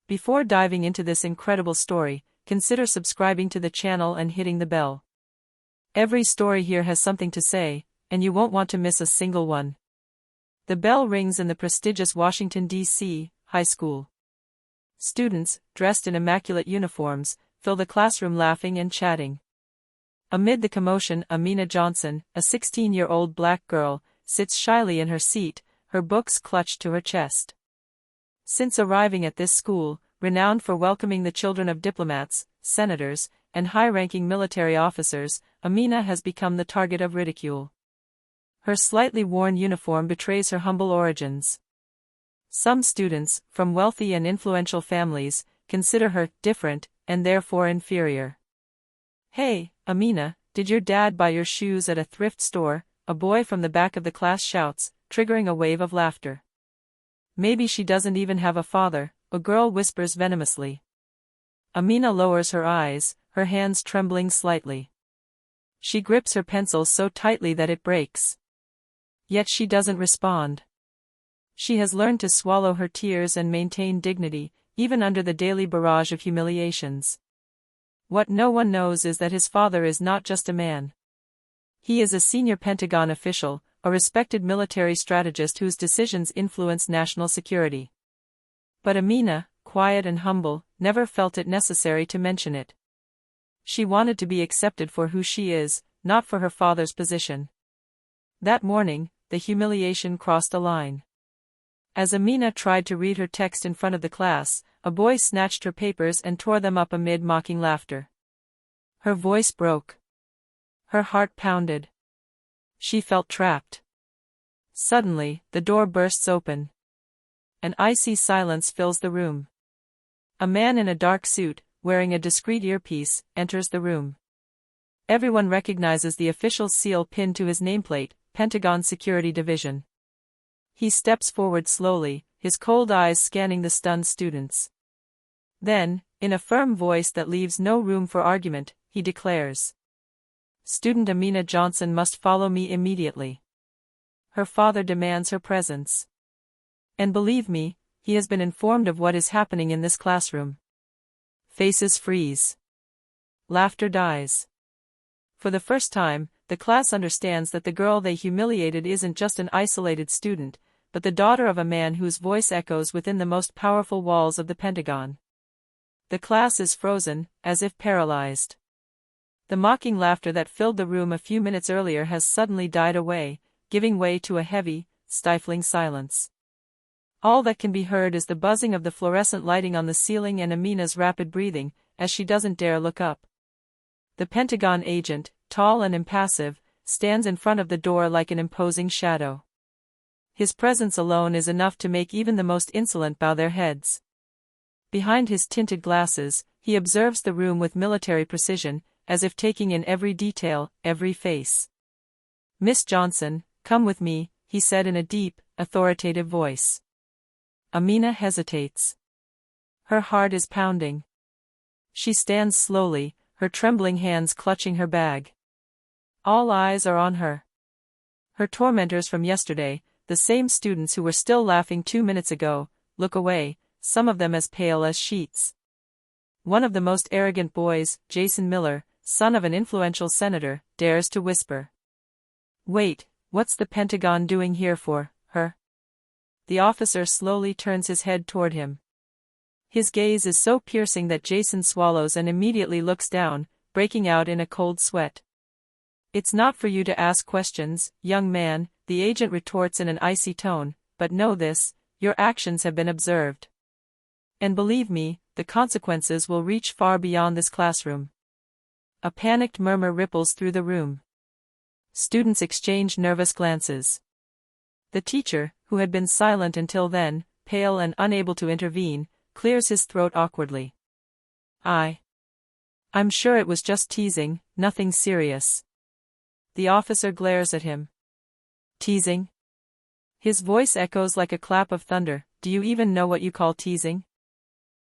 Before diving into this incredible story, consider subscribing to the channel and hitting the bell. Every story here has something to say, and you won't want to miss a single one. The bell rings in the prestigious Washington, D.C. high school. Students, dressed in immaculate uniforms, fill the classroom laughing and chatting. Amid the commotion, Amina Johnson, a 16-year-old black girl, sits shyly in her seat, her books clutched to her chest. Since arriving at this school, renowned for welcoming the children of diplomats, senators, and high-ranking military officers, Amina has become the target of ridicule. Her slightly worn uniform betrays her humble origins. Some students, from wealthy and influential families, consider her different, and therefore inferior. "Hey, Amina, did your dad buy your shoes at a thrift store?" a boy from the back of the class shouts, triggering a wave of laughter. "Maybe she doesn't even have a father," a girl whispers venomously. Amina lowers her eyes, her hands trembling slightly. She grips her pencil so tightly that it breaks. Yet she doesn't respond. She has learned to swallow her tears and maintain dignity, even under the daily barrage of humiliations. What no one knows is that his father is not just a man. He is a senior Pentagon official, a respected military strategist whose decisions influence national security. But Amina, quiet and humble, never felt it necessary to mention it. She wanted to be accepted for who she is, not for her father's position. That morning, the humiliation crossed a line. As Amina tried to read her text in front of the class, a boy snatched her papers and tore them up amid mocking laughter. Her voice broke. Her heart pounded. She felt trapped. Suddenly, the door bursts open. An icy silence fills the room. A man in a dark suit, wearing a discreet earpiece, enters the room. Everyone recognizes the official seal pinned to his nameplate, Pentagon Security Division. He steps forward slowly, his cold eyes scanning the stunned students. Then, in a firm voice that leaves no room for argument, he declares, "Student Amina Johnson must follow me immediately. Her father demands her presence. And believe me, he has been informed of what is happening in this classroom." Faces freeze. Laughter dies. For the first time, the class understands that the girl they humiliated isn't just an isolated student, but the daughter of a man whose voice echoes within the most powerful walls of the Pentagon. The class is frozen, as if paralyzed. The mocking laughter that filled the room a few minutes earlier has suddenly died away, giving way to a heavy, stifling silence. All that can be heard is the buzzing of the fluorescent lighting on the ceiling and Amina's rapid breathing, as she doesn't dare look up. The Pentagon agent, tall and impassive, stands in front of the door like an imposing shadow. His presence alone is enough to make even the most insolent bow their heads. Behind his tinted glasses, he observes the room with military precision, as if taking in every detail, every face. "Miss Johnson, come with me," he said in a deep, authoritative voice. Amina hesitates. Her heart is pounding. She stands slowly, her trembling hands clutching her bag. All eyes are on her. Her tormentors from yesterday, the same students who were still laughing 2 minutes ago, look away, some of them as pale as sheets. One of the most arrogant boys, Jason Miller, son of an influential senator, dares to whisper, "Wait, what's the Pentagon doing here for her?" The officer slowly turns his head toward him. His gaze is so piercing that Jason swallows and immediately looks down, breaking out in a cold sweat. "It's not for you to ask questions, young man," the agent retorts in an icy tone, "but know this, your actions have been observed. And believe me, the consequences will reach far beyond this classroom." A panicked murmur ripples through the room. Students exchange nervous glances. The teacher, who had been silent until then, pale and unable to intervene, clears his throat awkwardly. I'm sure it was just teasing, nothing serious." The officer glares at him. "Teasing?" His voice echoes like a clap of thunder. "Do you even know what you call teasing?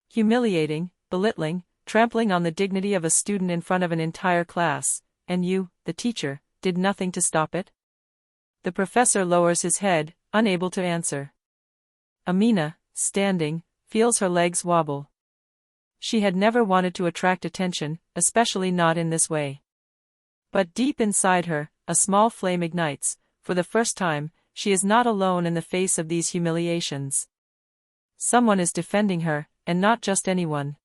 Humiliating, belittling, trampling on the dignity of a student in front of an entire class, and you, the teacher, did nothing to stop it?" The professor lowers his head, unable to answer. Amina, standing, feels her legs wobble. She had never wanted to attract attention, especially not in this way. But deep inside her, a small flame ignites. For the first time, she is not alone in the face of these humiliations. Someone is defending her, and not just anyone.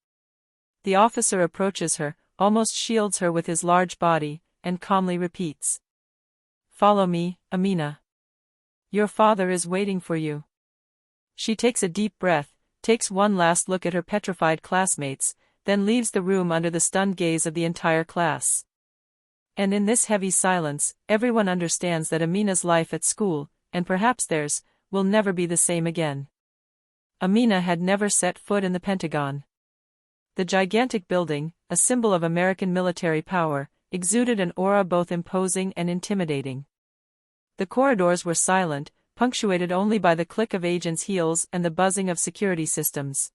The officer approaches her, almost shields her with his large body, and calmly repeats, "Follow me, Amina. Your father is waiting for you." She takes a deep breath, takes one last look at her petrified classmates, then leaves the room under the stunned gaze of the entire class. And in this heavy silence, everyone understands that Amina's life at school, and perhaps theirs, will never be the same again. Amina had never set foot in the Pentagon. The gigantic building, a symbol of American military power, exuded an aura both imposing and intimidating. The corridors were silent, punctuated only by the click of agents' heels and the buzzing of security systems.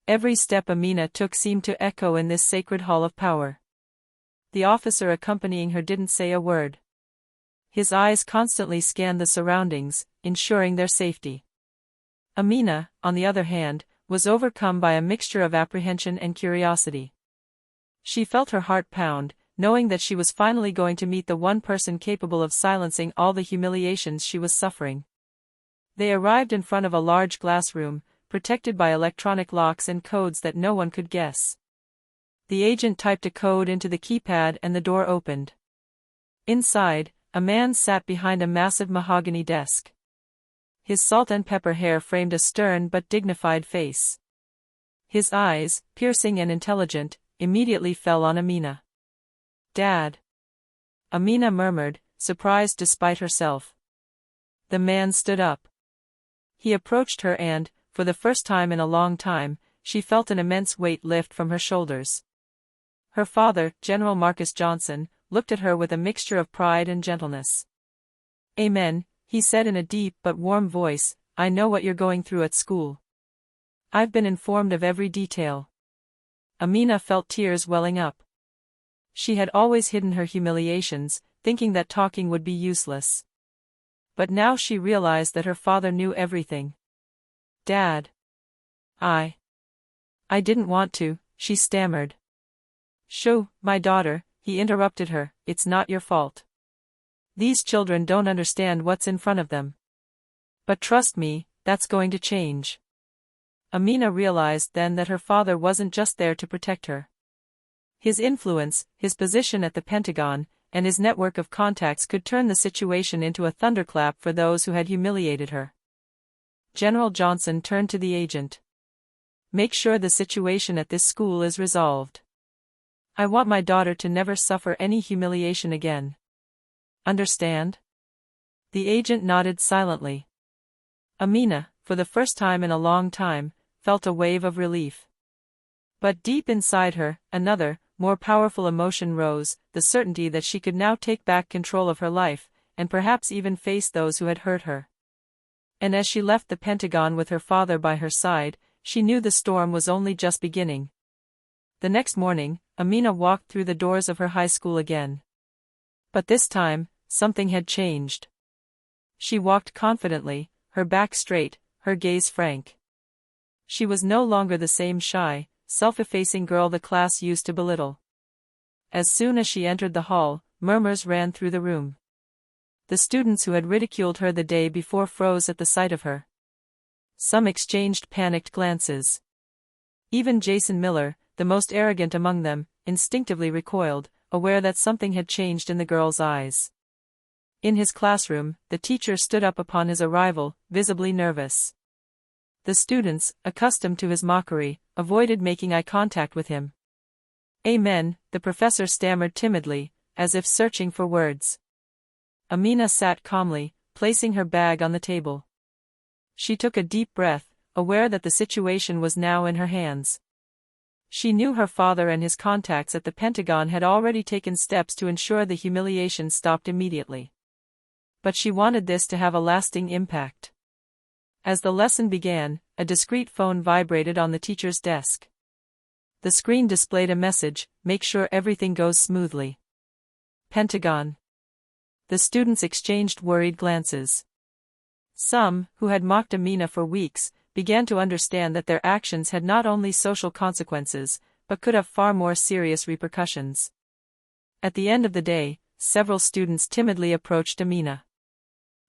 Every step Amina took seemed to echo in this sacred hall of power. The officer accompanying her didn't say a word. His eyes constantly scanned the surroundings, ensuring their safety. Amina, on the other hand, was overcome by a mixture of apprehension and curiosity. She felt her heart pound, knowing that she was finally going to meet the one person capable of silencing all the humiliations she was suffering. They arrived in front of a large glass room, protected by electronic locks and codes that no one could guess. The agent typed a code into the keypad and the door opened. Inside, a man sat behind a massive mahogany desk. His salt and pepper hair framed a stern but dignified face. His eyes, piercing and intelligent, immediately fell on Amina. "Dad." Amina murmured, surprised despite herself. The man stood up. He approached her and, for the first time in a long time, she felt an immense weight lift from her shoulders. Her father, General Marcus Johnson, looked at her with a mixture of pride and gentleness. "Amen," he said in a deep but warm voice, "I know what you're going through at school. I've been informed of every detail." Amina felt tears welling up. She had always hidden her humiliations, thinking that talking would be useless. But now she realized that her father knew everything. "Dad. I didn't want to," she stammered. "Shoo, my daughter," he interrupted her, "it's not your fault. These children don't understand what's in front of them. But trust me, that's going to change." Amina realized then that her father wasn't just there to protect her. His influence, his position at the Pentagon, and his network of contacts could turn the situation into a thunderclap for those who had humiliated her. General Johnson turned to the agent. "Make sure the situation at this school is resolved. I want my daughter to never suffer any humiliation again. Understand?" The agent nodded silently. Amina, for the first time in a long time, felt a wave of relief. But deep inside her, another, more powerful emotion rose, the certainty that she could now take back control of her life, and perhaps even face those who had hurt her. And as she left the Pentagon with her father by her side, she knew the storm was only just beginning. The next morning, Amina walked through the doors of her high school again. But this time, something had changed. She walked confidently, her back straight, her gaze frank. She was no longer the same shy, self-effacing girl the class used to belittle. As soon as she entered the hall, murmurs ran through the room. The students who had ridiculed her the day before froze at the sight of her. Some exchanged panicked glances. Even Jason Miller, the most arrogant among them, instinctively recoiled, aware that something had changed in the girl's eyes. In his classroom, the teacher stood up upon his arrival, visibly nervous. The students, accustomed to his mockery, avoided making eye contact with him. "Amen," the professor stammered timidly, as if searching for words. Amina sat calmly, placing her bag on the table. She took a deep breath, aware that the situation was now in her hands. She knew her father and his contacts at the Pentagon had already taken steps to ensure the humiliation stopped immediately. But she wanted this to have a lasting impact. As the lesson began, a discreet phone vibrated on the teacher's desk. The screen displayed a message, "Make sure everything goes smoothly. Pentagon." The students exchanged worried glances. Some, who had mocked Amina for weeks, began to understand that their actions had not only social consequences, but could have far more serious repercussions. At the end of the day, several students timidly approached Amina.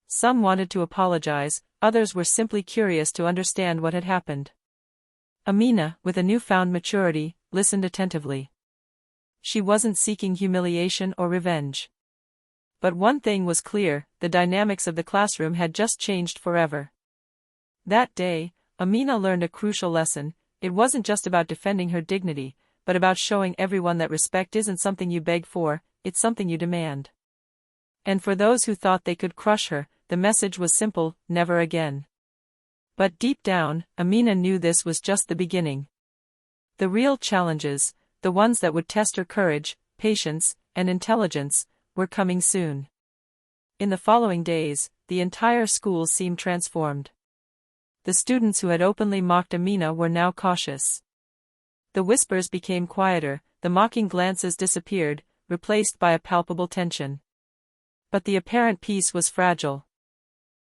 Some wanted to apologize, others were simply curious to understand what had happened. Amina, with a newfound maturity, listened attentively. She wasn't seeking humiliation or revenge. But one thing was clear, the dynamics of the classroom had just changed forever. That day, Amina learned a crucial lesson. It wasn't just about defending her dignity, but about showing everyone that respect isn't something you beg for, it's something you demand. And for those who thought they could crush her, the message was simple: never again. But deep down, Amina knew this was just the beginning. The real challenges, the ones that would test her courage, patience, and intelligence, were coming soon. In the following days, the entire school seemed transformed. The students who had openly mocked Amina were now cautious. The whispers became quieter, the mocking glances disappeared, replaced by a palpable tension. But the apparent peace was fragile.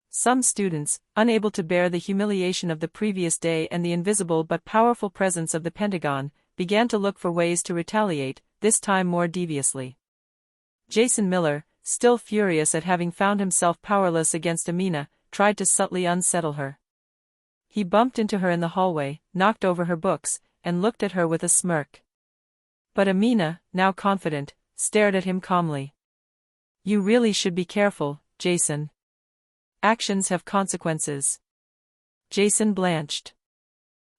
Some students, unable to bear the humiliation of the previous day and the invisible but powerful presence of the Pentagon, began to look for ways to retaliate, this time more deviously. Jason Miller, still furious at having found himself powerless against Amina, tried to subtly unsettle her. He bumped into her in the hallway, knocked over her books, and looked at her with a smirk. But Amina, now confident, stared at him calmly. "You really should be careful, Jason. Actions have consequences." Jason blanched.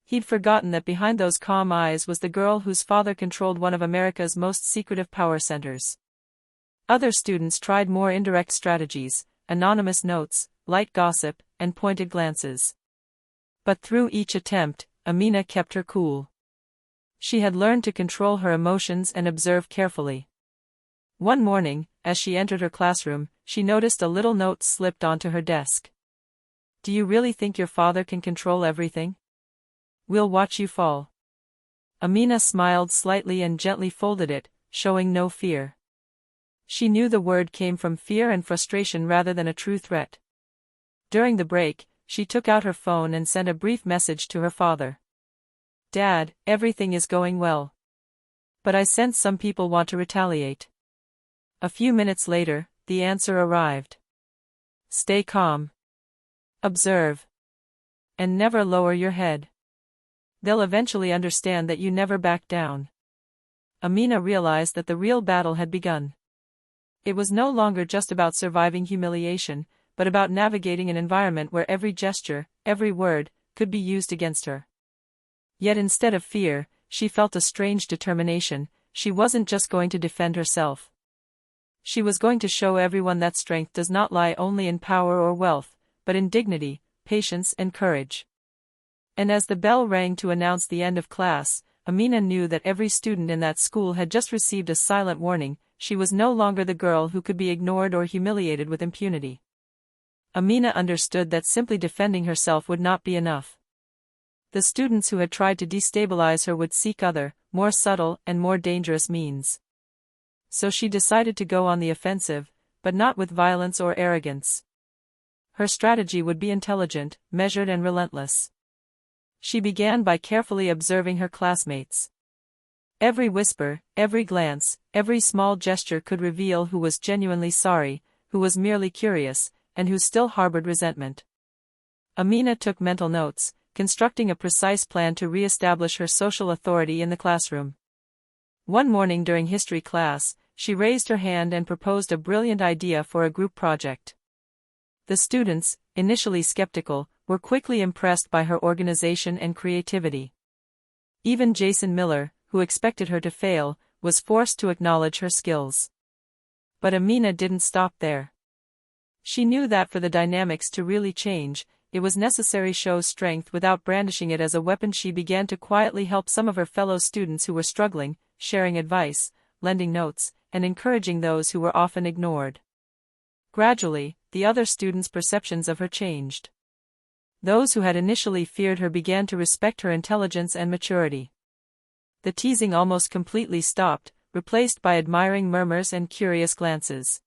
He'd forgotten that behind those calm eyes was the girl whose father controlled one of America's most secretive power centers. Other students tried more indirect strategies: anonymous notes, light gossip, and pointed glances. But through each attempt, Amina kept her cool. She had learned to control her emotions and observe carefully. One morning, as she entered her classroom, she noticed a little note slipped onto her desk. "Do you really think your father can control everything? We'll watch you fall." Amina smiled slightly and gently folded it, showing no fear. She knew the word came from fear and frustration rather than a true threat. During the break, she took out her phone and sent a brief message to her father. "Dad, everything is going well. But I sense some people want to retaliate." A few minutes later, the answer arrived. "Stay calm. Observe. And never lower your head. They'll eventually understand that you never back down." Amina realized that the real battle had begun. It was no longer just about surviving humiliation, but about navigating an environment where every gesture, every word, could be used against her. Yet instead of fear, she felt a strange determination. She wasn't just going to defend herself. She was going to show everyone that strength does not lie only in power or wealth, but in dignity, patience, and courage. And as the bell rang to announce the end of class, Amina knew that every student in that school had just received a silent warning: she was no longer the girl who could be ignored or humiliated with impunity. Amina understood that simply defending herself would not be enough. The students who had tried to destabilize her would seek other, more subtle and more dangerous means. So she decided to go on the offensive, but not with violence or arrogance. Her strategy would be intelligent, measured, and relentless. She began by carefully observing her classmates. Every whisper, every glance, every small gesture could reveal who was genuinely sorry, who was merely curious, and who still harbored resentment. Amina took mental notes, constructing a precise plan to re-establish her social authority in the classroom. One morning during history class, she raised her hand and proposed a brilliant idea for a group project. The students, initially skeptical, were quickly impressed by her organization and creativity. Even Jason Miller, who expected her to fail, was forced to acknowledge her skills. But Amina didn't stop there. She knew that for the dynamics to really change, it was necessary to show strength without brandishing it as a weapon. She began to quietly help some of her fellow students who were struggling, sharing advice, lending notes, and encouraging those who were often ignored. Gradually, the other students' perceptions of her changed. Those who had initially feared her began to respect her intelligence and maturity. The teasing almost completely stopped, replaced by admiring murmurs and curious glances.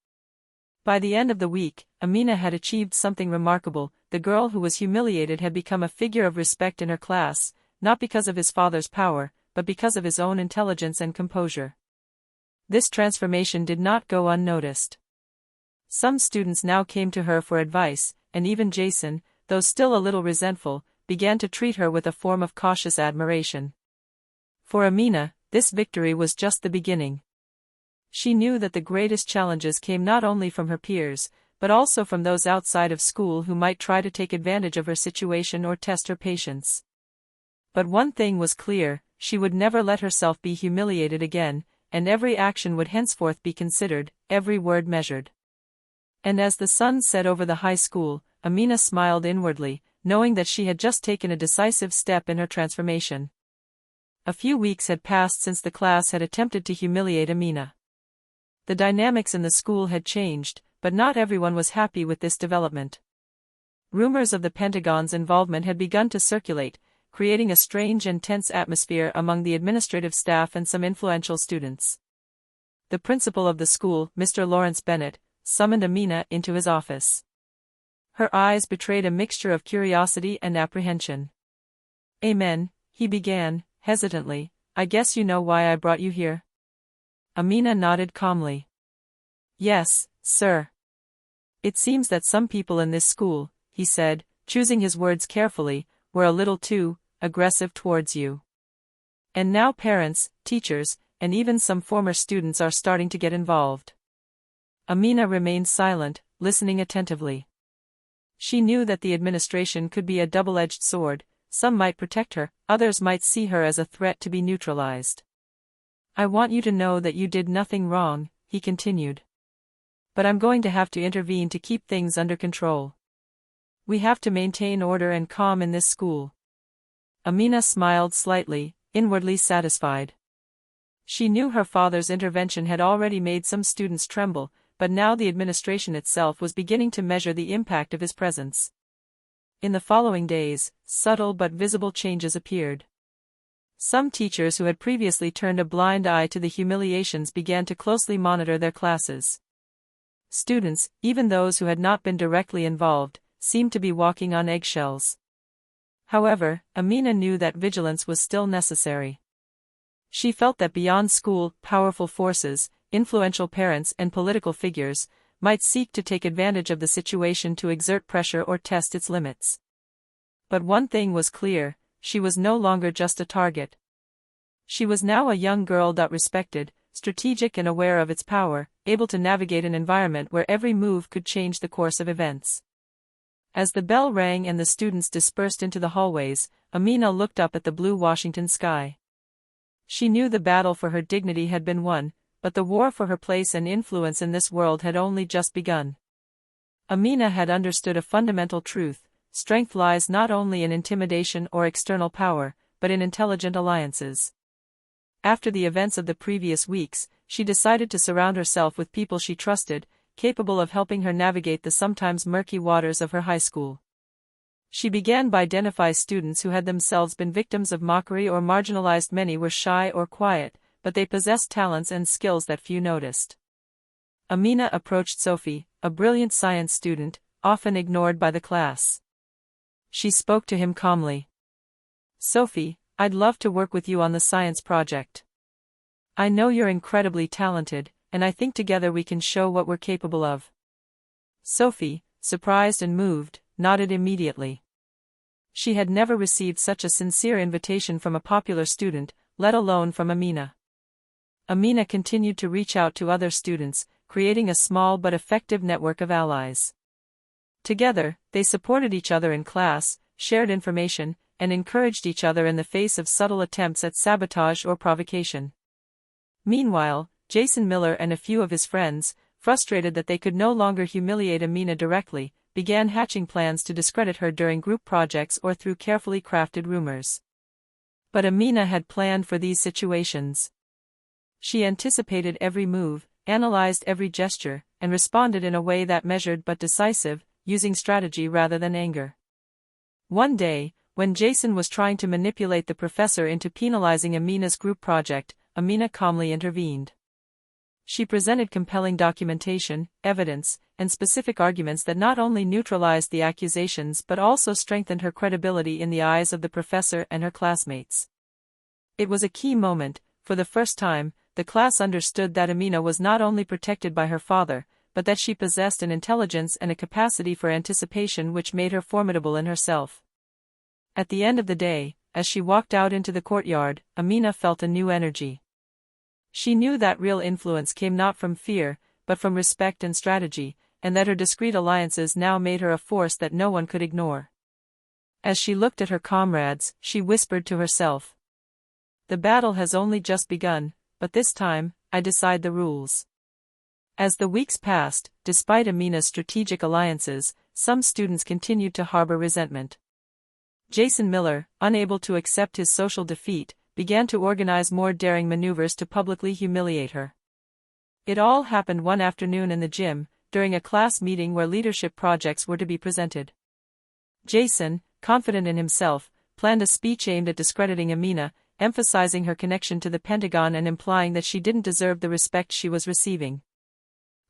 By the end of the week, Amina had achieved something remarkable. The girl who was humiliated had become a figure of respect in her class, not because of his father's power, but because of his own intelligence and composure. This transformation did not go unnoticed. Some students now came to her for advice, and even Jason, though still a little resentful, began to treat her with a form of cautious admiration. For Amina, this victory was just the beginning. She knew that the greatest challenges came not only from her peers, but also from those outside of school who might try to take advantage of her situation or test her patience. But one thing was clear: she would never let herself be humiliated again, and every action would henceforth be considered, every word measured. And as the sun set over the high school, Amina smiled inwardly, knowing that she had just taken a decisive step in her transformation. A few weeks had passed since the class had attempted to humiliate Amina. The dynamics in the school had changed, but not everyone was happy with this development. Rumors of the Pentagon's involvement had begun to circulate, creating a strange and tense atmosphere among the administrative staff and some influential students. The principal of the school, Mr. Lawrence Bennett, summoned Amina into his office. Her eyes betrayed a mixture of curiosity and apprehension. "Amen," he began, hesitantly, "I guess you know why I brought you here?" Amina nodded calmly. "Yes, sir. It seems that some people in this school," he said, choosing his words carefully, "were a little too aggressive towards you. And now parents, teachers, and even some former students are starting to get involved." Amina remained silent, listening attentively. She knew that the administration could be a double-edged sword. Some might protect her, others might see her as a threat to be neutralized. "I want you to know that you did nothing wrong," he continued. "But I'm going to have to intervene to keep things under control. We have to maintain order and calm in this school." Amina smiled slightly, inwardly satisfied. She knew her father's intervention had already made some students tremble, but now the administration itself was beginning to measure the impact of his presence. In the following days, subtle but visible changes appeared. Some teachers who had previously turned a blind eye to the humiliations began to closely monitor their classes. Students, even those who had not been directly involved, seemed to be walking on eggshells. However, Amina knew that vigilance was still necessary. She felt that beyond school, powerful forces, influential parents and political figures, might seek to take advantage of the situation to exert pressure or test its limits. But one thing was clear: she was no longer just a target. She was now a young girl respected, strategic and aware of its power, able to navigate an environment where every move could change the course of events. As the bell rang and the students dispersed into the hallways, Amina looked up at the blue Washington sky. She knew the battle for her dignity had been won, but the war for her place and influence in this world had only just begun. Amina had understood a fundamental truth: strength lies not only in intimidation or external power, but in intelligent alliances. After the events of the previous weeks, she decided to surround herself with people she trusted, capable of helping her navigate the sometimes murky waters of her high school. She began by identifying students who had themselves been victims of mockery or marginalized. Many were shy or quiet, but they possessed talents and skills that few noticed. Amina approached Sophie, a brilliant science student, often ignored by the class. She spoke to him calmly. "Sophie, I'd love to work with you on the science project. I know you're incredibly talented, and I think together we can show what we're capable of." Sophie, surprised and moved, nodded immediately. She had never received such a sincere invitation from a popular student, let alone from Amina. Amina continued to reach out to other students, creating a small but effective network of allies. Together, they supported each other in class, shared information, and encouraged each other in the face of subtle attempts at sabotage or provocation. Meanwhile, Jason Miller and a few of his friends, frustrated that they could no longer humiliate Amina directly, began hatching plans to discredit her during group projects or through carefully crafted rumors. But Amina had planned for these situations. She anticipated every move, analyzed every gesture, and responded in a way that measured but decisive, using strategy rather than anger. One day, when Jason was trying to manipulate the professor into penalizing Amina's group project, Amina calmly intervened. She presented compelling documentation, evidence, and specific arguments that not only neutralized the accusations but also strengthened her credibility in the eyes of the professor and her classmates. It was a key moment. For the first time, the class understood that Amina was not only protected by her father, but that she possessed an intelligence and a capacity for anticipation which made her formidable in herself. At the end of the day, as she walked out into the courtyard, Amina felt a new energy. She knew that real influence came not from fear, but from respect and strategy, and that her discreet alliances now made her a force that no one could ignore. As she looked at her comrades, she whispered to herself, "The battle has only just begun, but this time, I decide the rules." As the weeks passed, despite Amina's strategic alliances, some students continued to harbor resentment. Jason Miller, unable to accept his social defeat, began to organize more daring maneuvers to publicly humiliate her. It all happened one afternoon in the gym, during a class meeting where leadership projects were to be presented. Jason, confident in himself, planned a speech aimed at discrediting Amina, emphasizing her connection to the Pentagon and implying that she didn't deserve the respect she was receiving.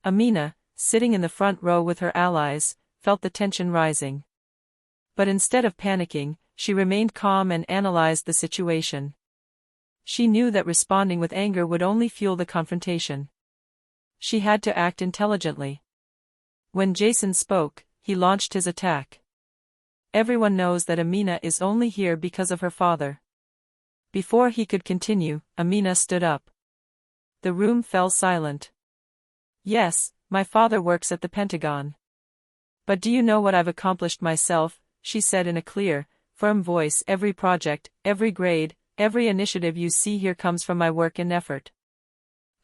Amina, sitting in the front row with her allies, felt the tension rising. But instead of panicking, she remained calm and analyzed the situation. She knew that responding with anger would only fuel the confrontation. She had to act intelligently. When Jason spoke, he launched his attack. "Everyone knows that Amina is only here because of her father." Before he could continue, Amina stood up. The room fell silent. "Yes, my father works at the Pentagon. But do you know what I've accomplished myself?" she said in a clear, firm voice. "Every project, every grade, every initiative you see here comes from my work and effort.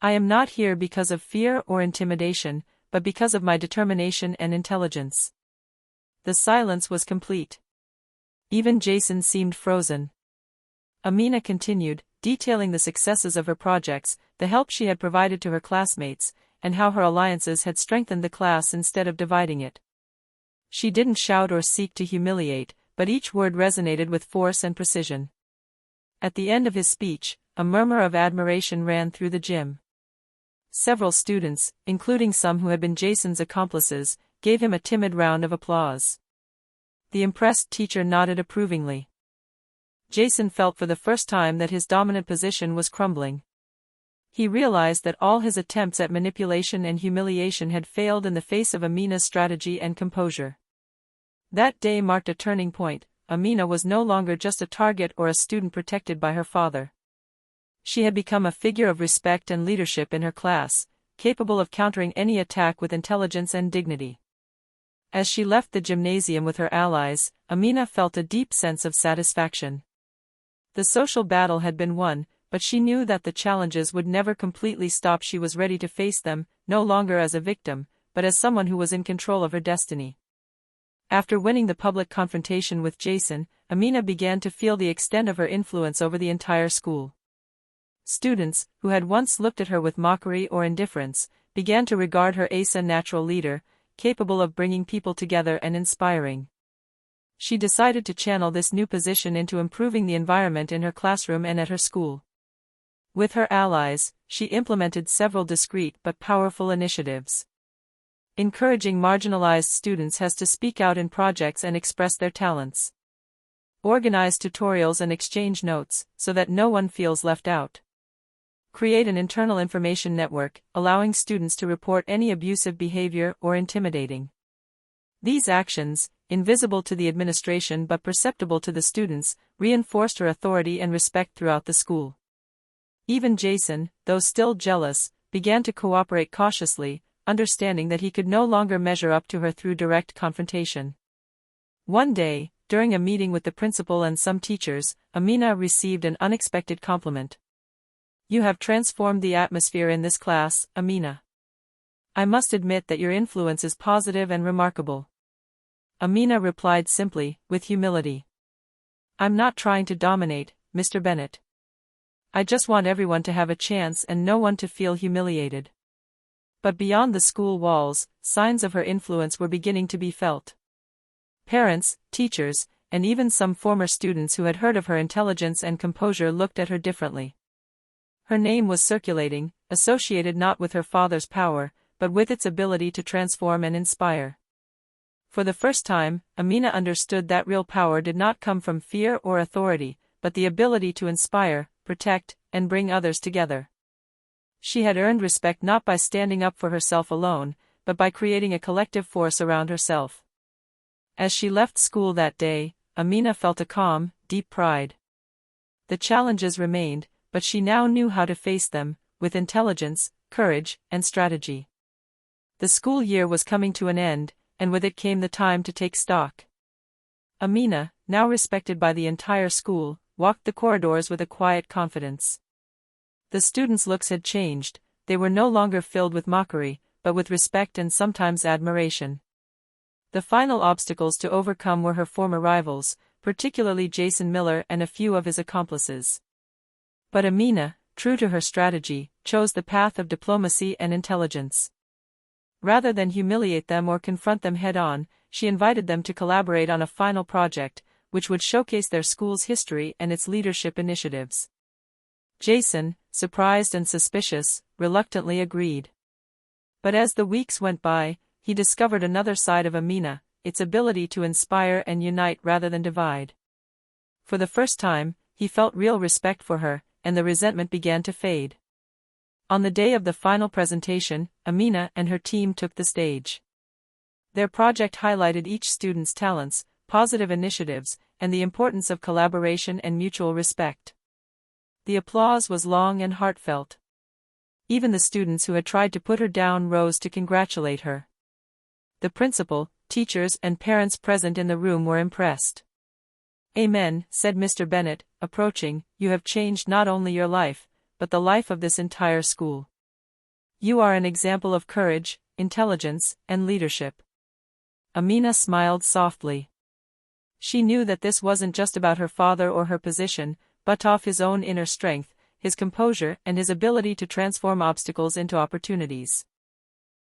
I am not here because of fear or intimidation, but because of my determination and intelligence." The silence was complete. Even Jason seemed frozen. Amina continued, detailing the successes of her projects, the help she had provided to her classmates, and how her alliances had strengthened the class instead of dividing it. She didn't shout or seek to humiliate, but each word resonated with force and precision. At the end of his speech, a murmur of admiration ran through the gym. Several students, including some who had been Jason's accomplices, gave him a timid round of applause. The impressed teacher nodded approvingly. Jason felt for the first time that his dominant position was crumbling. He realized that all his attempts at manipulation and humiliation had failed in the face of Amina's strategy and composure. That day marked a turning point. Amina was no longer just a target or a student protected by her father. She had become a figure of respect and leadership in her class, capable of countering any attack with intelligence and dignity. As she left the gymnasium with her allies, Amina felt a deep sense of satisfaction. The social battle had been won, but she knew that the challenges would never completely stop. She was ready to face them, no longer as a victim, but as someone who was in control of her destiny. After winning the public confrontation with Jason, Amina began to feel the extent of her influence over the entire school. Students, who had once looked at her with mockery or indifference, began to regard her as a natural leader, capable of bringing people together and inspiring. She decided to channel this new position into improving the environment in her classroom and at her school. With her allies, she implemented several discreet but powerful initiatives. Encouraging marginalized students has to speak out in projects and express their talents. Organize tutorials and exchange notes, so that no one feels left out. Create an internal information network, allowing students to report any abusive behavior or intimidating. These actions, invisible to the administration but perceptible to the students, reinforced her authority and respect throughout the school. Even Jason, though still jealous, began to cooperate cautiously, understanding that he could no longer measure up to her through direct confrontation. One day, during a meeting with the principal and some teachers, Amina received an unexpected compliment. "You have transformed the atmosphere in this class, Amina. I must admit that your influence is positive and remarkable." Amina replied simply, with humility. "I'm not trying to dominate, Mr. Bennett. I just want everyone to have a chance and no one to feel humiliated." But beyond the school walls, signs of her influence were beginning to be felt. Parents, teachers, and even some former students who had heard of her intelligence and composure looked at her differently. Her name was circulating, associated not with her father's power, but with its ability to transform and inspire. For the first time, Amina understood that real power did not come from fear or authority, but the ability to inspire, protect, and bring others together. She had earned respect not by standing up for herself alone, but by creating a collective force around herself. As she left school that day, Amina felt a calm, deep pride. The challenges remained, but she now knew how to face them, with intelligence, courage, and strategy. The school year was coming to an end, and with it came the time to take stock. Amina, now respected by the entire school, walked the corridors with a quiet confidence. The students' looks had changed, they were no longer filled with mockery, but with respect and sometimes admiration. The final obstacles to overcome were her former rivals, particularly Jason Miller and a few of his accomplices. But Amina, true to her strategy, chose the path of diplomacy and intelligence. Rather than humiliate them or confront them head-on, she invited them to collaborate on a final project, which would showcase their school's history and its leadership initiatives. Jason, surprised and suspicious, reluctantly agreed. But as the weeks went by, he discovered another side of Amina, its ability to inspire and unite rather than divide. For the first time, he felt real respect for her, and the resentment began to fade. On the day of the final presentation, Amina and her team took the stage. Their project highlighted each student's talents, positive initiatives, and the importance of collaboration and mutual respect. The applause was long and heartfelt. Even the students who had tried to put her down rose to congratulate her. The principal, teachers, and parents present in the room were impressed. "Amen," said Mr. Bennett, approaching, "you have changed not only your life, but the life of this entire school. You are an example of courage, intelligence, and leadership." Amina smiled softly. She knew that this wasn't just about her father or her position, but of his own inner strength, his composure, and his ability to transform obstacles into opportunities.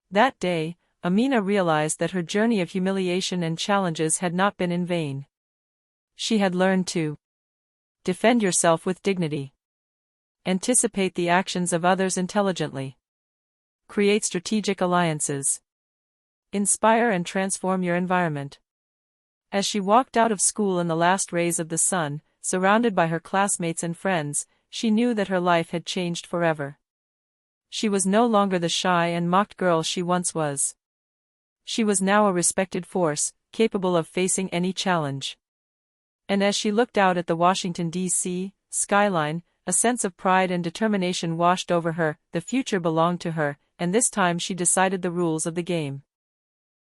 That day, Amina realized that her journey of humiliation and challenges had not been in vain. She had learned to defend yourself with dignity, anticipate the actions of others intelligently, create strategic alliances, inspire and transform your environment. As she walked out of school in the last rays of the sun, surrounded by her classmates and friends, she knew that her life had changed forever. She was no longer the shy and mocked girl she once was. She was now a respected force, capable of facing any challenge. And as she looked out at the Washington, D.C. skyline, a sense of pride and determination washed over her. The future belonged to her, and this time she decided the rules of the game.